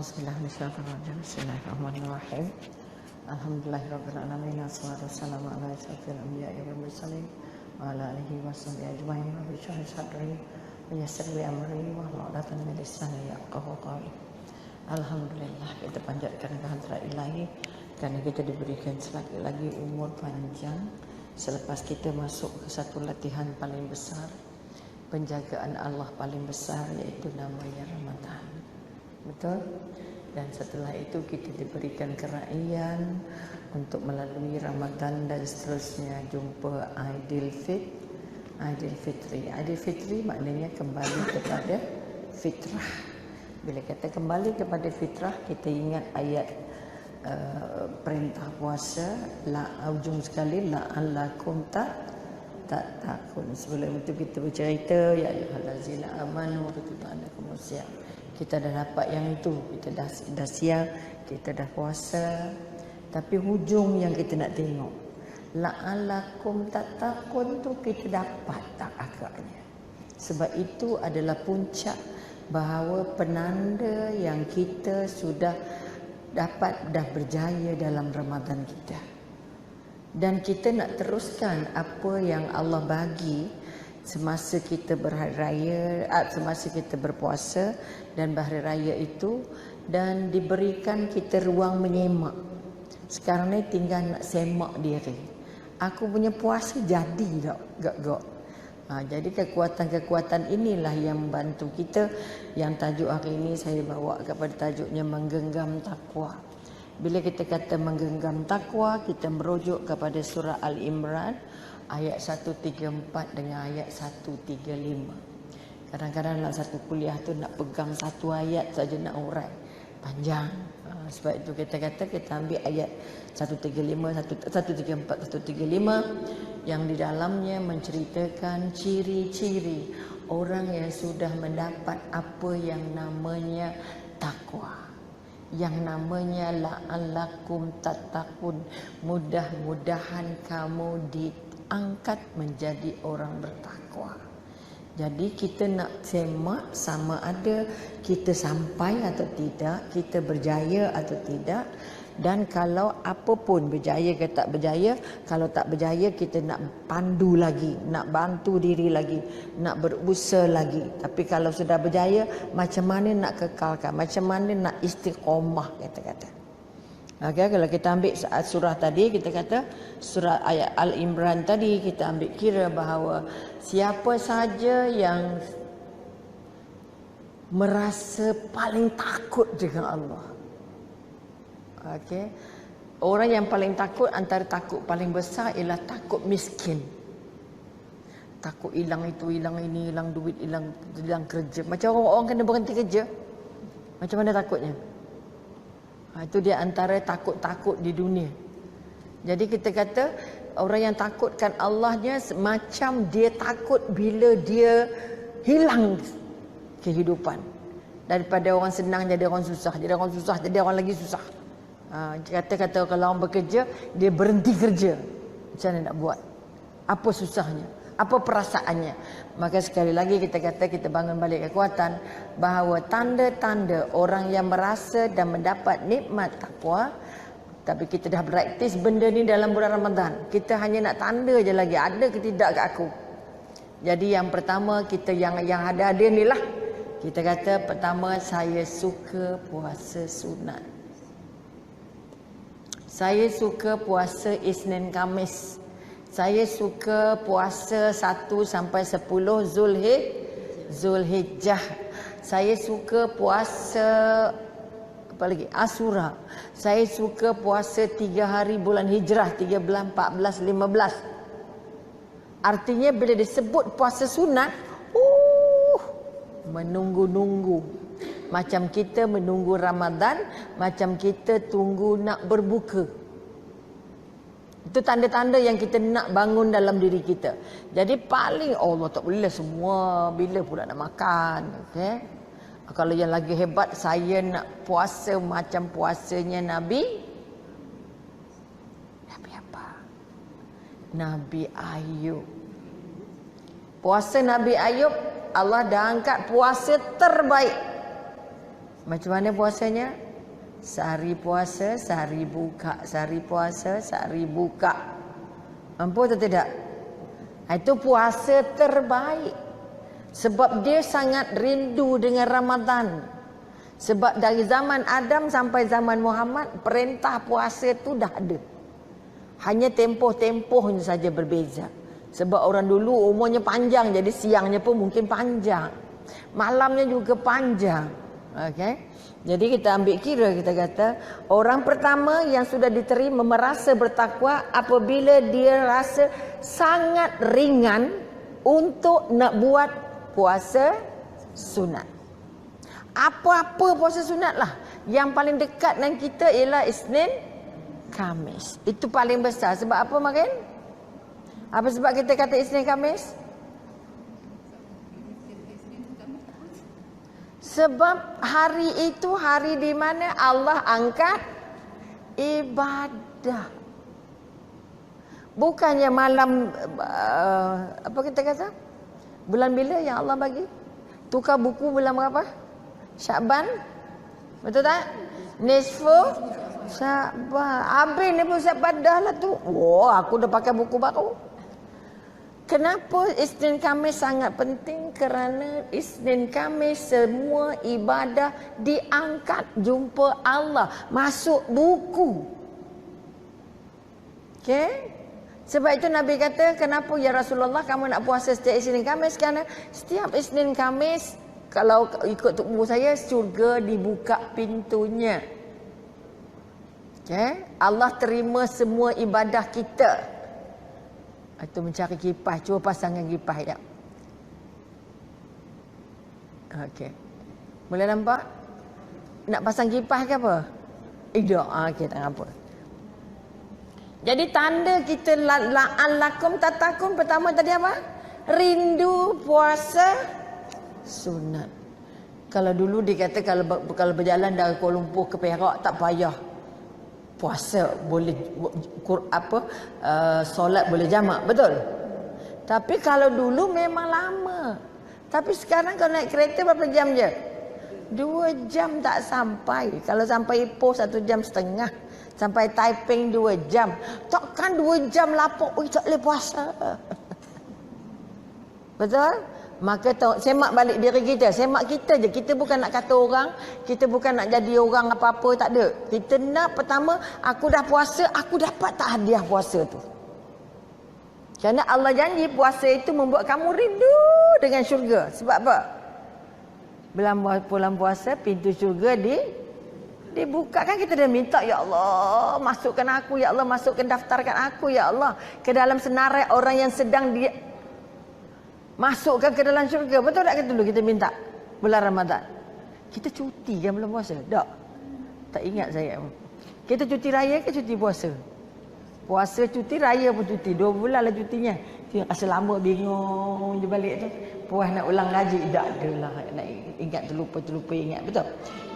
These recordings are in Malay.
Auzubillahi minasyaitonirrajim. Bismillahirrahmanirrahim. Alhamdulillahirabbil alamin. Wassalatu wassalamu ala asyrofil anbiya'i wal mursalin wa ala alihi washabihi ajmain. Rabbi shrah li sadri wa yassir li amri wahlul 'uqdatam min lisani yafqahu qawli. Alhamdulillah, kita panjatkan kehadirat Ilahi kerana kita diberikan selagi lagi umur panjang selepas kita masuk ke satu latihan paling besar, penjagaan Allah paling besar, iaitu namanya Ramadan. Betul? Dan setelah itu kita diberikan kerahian untuk melalui Ramadan dan seterusnya jumpa Aidilfitri. Aidilfitri maknanya kembali kepada fitrah. Bila kata kembali kepada fitrah, kita ingat ayat perintah puasa, ujung sekali la'allakum takun. Sebelum itu kita bercerita ya ayyuhallazina amanu kutiba alaikumus syiyam. Kita dah dapat yang itu, kita dah siap, kita dah puasa. Tapi hujung yang kita nak tengok, la'allakum takun tu kita dapat tak agaknya. Sebab itu adalah puncak bahawa penanda yang kita sudah dapat dah berjaya dalam Ramadan kita. Dan kita nak teruskan apa yang Allah bagi semasa kita berhari raya, semasa kita berpuasa dan berhari raya itu, dan diberikan kita ruang menyemak. Sekarang ni tinggal nak semak diri. Aku punya puasa jadi tak gak-gak. Jadi kekuatan-kekuatan inilah yang membantu kita. Yang tajuk hari ini saya bawa kepada tajuknya menggenggam takwa. Bila kita kata menggenggam takwa, kita merujuk kepada surah Al-Imran ayat 134 dengan ayat 135. Kadang-kadang dalam satu kuliah tu nak pegang satu ayat saja nak urai panjang. Sebab itu kita kata kita ambil ayat 134, 135 yang di dalamnya menceritakan ciri-ciri orang yang sudah mendapat apa yang namanya takwa, yang namanya la'allakum tattaqun. Mudah-mudahan kamu diangkat menjadi orang bertakwa. Jadi kita nak semak sama ada kita sampai atau tidak, kita berjaya atau tidak. Dan kalau apapun, berjaya ke tak berjaya, kalau tak berjaya kita nak pandu lagi, nak bantu diri lagi, nak berusaha lagi. Tapi kalau sudah berjaya, macam mana nak kekalkan, macam mana nak istiqomah, kata-kata. Okay, kalau kita ambil surah tadi, kita kata surah ayat Al-Imran tadi, kita ambil kira bahawa siapa saja yang merasa paling takut dengan Allah. Okey. Orang yang paling takut, antara takut paling besar ialah takut miskin. Takut hilang itu, hilang ini, hilang duit, hilang kerja. Macam orang kena berhenti kerja. Macam mana takutnya? Itu dia antara takut-takut di dunia. Jadi kita kata orang yang takutkan Allahnya macam dia takut bila dia hilang kehidupan. Daripada orang senang jadi orang susah, jadi orang susah jadi orang lagi susah. Kata-kata kalau orang bekerja, dia berhenti kerja. Macam mana nak buat? Apa susahnya? Apa perasaannya? Maka sekali lagi kita kata, kita bangun balik kekuatan bahawa tanda-tanda orang yang merasa dan mendapat nikmat takwa. Tapi kita dah praktis benda ni dalam bulan Ramadan. Kita hanya nak tanda je lagi, ada ke tidak kat aku. Jadi yang pertama kita yang ada ni lah. Kita kata pertama, saya suka puasa sunat. Saya suka puasa Isnin Khamis. Saya suka puasa 1 sampai 10 Zulhijjah. Saya suka puasa apa lagi? Ashura. Saya suka puasa 3 hari bulan Hijrah, 13, 14, 15. Artinya bila disebut puasa sunat, menunggu-nunggu. Macam kita menunggu Ramadan, macam kita tunggu nak berbuka. Itu tanda-tanda yang kita nak bangun dalam diri kita. Jadi paling Allah tak boleh semua, bila pula nak makan. Okay? Kalau yang lagi hebat, saya nak puasa macam puasanya Nabi apa? Nabi Ayub. Puasa Nabi Ayub, Allah dah angkat puasa terbaik. Macam mana puasanya? Sehari puasa, sehari buka. Sehari puasa, sehari buka. Mampu atau tidak? Itu puasa terbaik. Sebab dia sangat rindu dengan Ramadan. Sebab dari zaman Adam sampai zaman Muhammad, perintah puasa itu dah ada. Hanya tempoh-tempohnya saja berbeza. Sebab orang dulu umurnya panjang, jadi siangnya pun mungkin panjang. Malamnya juga panjang. Okey. Jadi kita ambil kira, kita kata orang pertama yang sudah diterima merasa bertakwa apabila dia rasa sangat ringan untuk nak buat puasa sunat. Apa-apa puasa sunat lah. Yang paling dekat dengan kita ialah Isnin, Khamis. Itu paling besar. Sebab apa makin? Apa sebab kita kata Isnin, Khamis? Sebab hari itu hari di mana Allah angkat ibadah. Bukannya malam apa kita kata? Bulan bila yang Allah bagi? Tukar buku bulan berapa? Syaban? Betul tak? Nisfu Syaban. Habis ni pun Syaban dah lah tu. Oh, aku dah pakai buku baru. Kenapa Isnin Khamis sangat penting? Kerana Isnin Khamis semua ibadah diangkat jumpa Allah. Masuk buku. Okey? Sebab itu Nabi kata, kenapa ya Rasulullah kamu nak puasa setiap Isnin Khamis? Kerana setiap Isnin Khamis, kalau ikut tubuh saya, syurga dibuka pintunya. Okey? Allah terima semua ibadah kita. Itu mencari kipas. Cuba pasangkan kipas tak? Okey. Boleh nampak? Nak pasang kipas ke apa? Tidak. Okey, tak apa. Jadi tanda kita la'an lakum tatakum pertama tadi apa? Rindu puasa sunat. Kalau dulu dikata kalau berjalan dari Kuala Lumpur ke Perak tak payah puasa, boleh solat boleh jamak, betul? Tapi kalau dulu memang lama. Tapi sekarang kalau naik kereta berapa jam je? 2 jam tak sampai. Kalau sampai Ipoh 1 jam setengah. Sampai Taiping 2 jam. Takkan 2 jam lapuk, oi tak boleh puasa. Betul? Maka semak balik diri kita. Semak kita je. Kita bukan nak kata orang. Kita bukan nak jadi orang apa-apa. Tak ada. Kita nak pertama, aku dah puasa, aku dapat tak hadiah puasa tu. Kerana Allah janji puasa itu membuat kamu rindu dengan syurga. Sebab apa? Bulan puasa, pintu syurga dibuka. Kan kita dah minta, ya Allah, masukkan aku. Ya Allah, masukkan daftarkan aku. Ya Allah, ke dalam senarai orang yang sedang masukkan ke dalam syurga. Betul tak dulu kita minta bulan Ramadan? Kita cuti kan bulan puasa? Tak. Tak ingat saya. Kita cuti raya ke cuti puasa? Puasa cuti, raya pun cuti. 2 bulan lah cutinya. Dia rasa lama bingung je balik tu. Puas nak ulang ngaji. Tak adalah. Nak ingat terlupa ingat. Betul?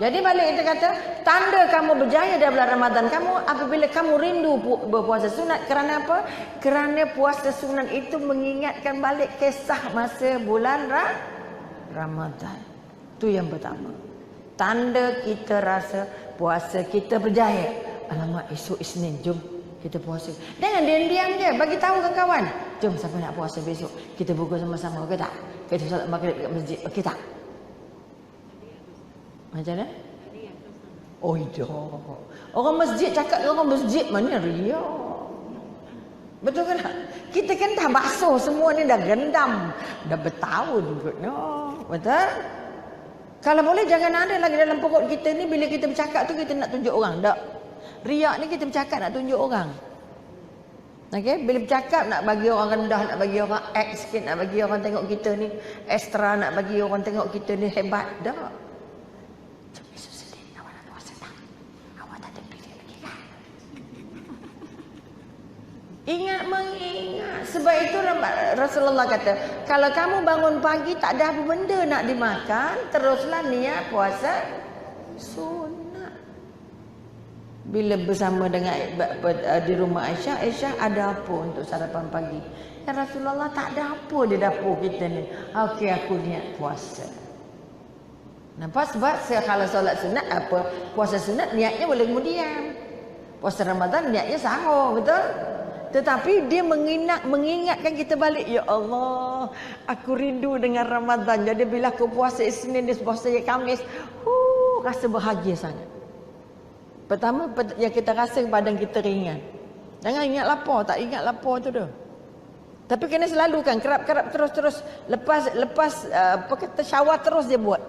Jadi balik kita kata, tanda kamu berjaya dalam bulan Ramadan kamu apabila kamu rindu berpuasa sunat. Kerana apa? Kerana puasa sunat itu mengingatkan balik kisah masa bulan Ramadan. Itu yang pertama. Tanda kita rasa puasa kita berjaya. Alamak, esok Isnin, jom kita puasa. Jangan diam-diam je. Bagi tahu kawan-kawan. Jom siapa nak puasa besok. Kita buka sama-sama. Okey tak? Kita solat maghrib kat masjid. Okey tak? Macam mana? Oh, iya. Orang masjid cakap orang masjid mana ria. Betul kan? Kita kan dah basuh semua ni, dah gendam. Dah bertahun kot. No. Betul? Kalau boleh jangan ada lagi dalam perut kita ni, bila kita bercakap tu kita nak tunjuk orang. Tak. Riak ni kita bercakap nak tunjuk orang. Okey, bila bercakap nak bagi orang rendah, nak bagi orang act sikit, nak bagi orang tengok kita ni extra, nak bagi orang tengok kita ni hebat. Tak. Jom besok sedih, awak nak puasa tak? Awak tak ada pilih lagi kan? Ingat mengingat. Sebab itu Rasulullah kata, kalau kamu bangun pagi tak ada apa benda nak dimakan, teruslah niat puasa sunat. Bila bersama dengan di rumah Aisyah ada apa untuk sarapan pagi? Ya Rasulullah, tak ada apa di dapur kita ni. Okey, aku niat puasa. Nampak sebab kalau solat sunat apa puasa sunat niatnya boleh kemudian. Puasa Ramadan niatnya sahur, betul? Tetapi dia mengingatkan kita balik, ya Allah, aku rindu dengan Ramadan. Jadi bila aku puasa Isnin dan puasa Khamis, rasa bahagia sangat. Pertama yang kita rasa badan kita ringan. Jangan ingat lapar, tak ingat lapar tu dah. Tapi kena selalu kan kerap-kerap terus-terus lepas apa kata syawal terus dia buat.